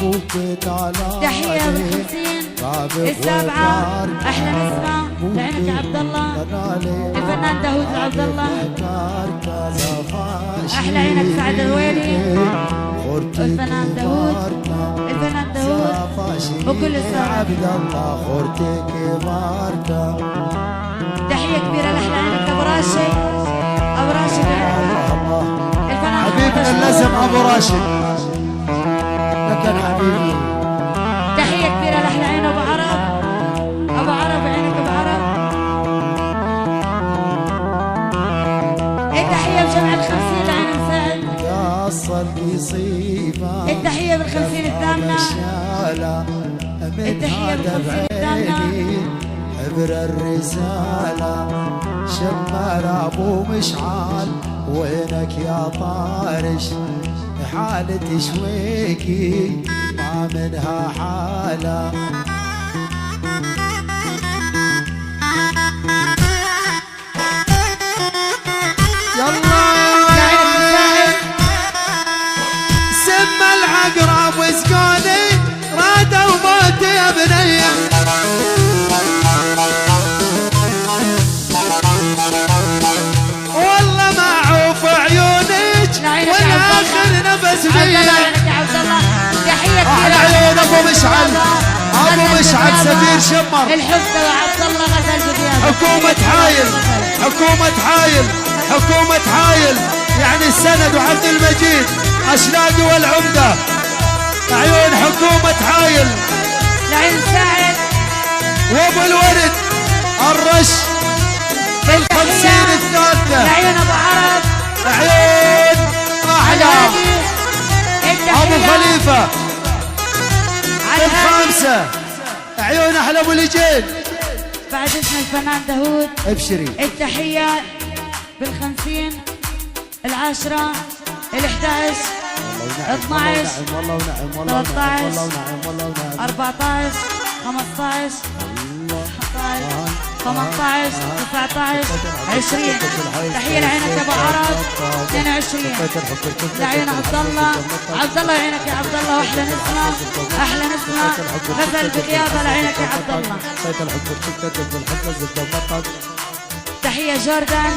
تحية بالخمسين السابعة أحلى نسمة لعينك يا عبد الله الفنان داوود عبد الله. أحلى عينك سعد الويلي والفنان داوود وكل السادة. تحية كبيرة لأحلى عينك أبو راشد الفنان حبيبنا اللزم أبو راشد لكن حبيبي. تحية كبيرة لأحلى عين أبو عرب عينك أبو عرب. التحية بجمع الخمسين لعين مساعد. التحية بالخمسين الثامنة. التحية بالخمسين الثامنة. عبر الرسالة شمال أبو مشعل وينك يا طارش حالة شويكي ما منها حالة. يلا سم العقرب وسكوني رادوا موت يا بنيه. والله ما عوف عيونك والاخر نفس بيه. تحية على عيون ابو مشعل سفير شمر. الحب وعبد الله غزل بغيابه. حكومة حايل يعني السند وعبد المجيد أشناد والعمدة. عيون حكومة حايل لعين ساعد وابو الورد الرش بالخمسين الثالثة. لعيون ابو عرب عيون احلى ابو خليفة الخامسة. عيون احلى ابو لجين بعد اسم الفنان داوود. ابشري. التحية بالخمسين العاشرة الإحداعش 12 13 14 15 18 19 20. تحية لعينك يا ابو عرب 22. لعيون عبد الله عينك يا عبد الله. واحلى نسمة غزل بغيابه لعينك يا عبد الله. تحية جوردان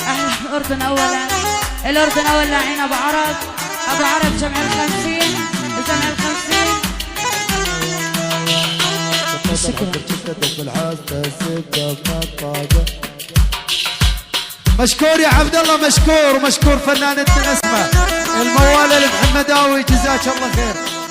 احلى الاردن اولا لعين ابو عرب جمع الخمسين. مشكور يا عبد الله مشكور فنانتنا اسمه الموالة لمحمداوي جزاك الله خير.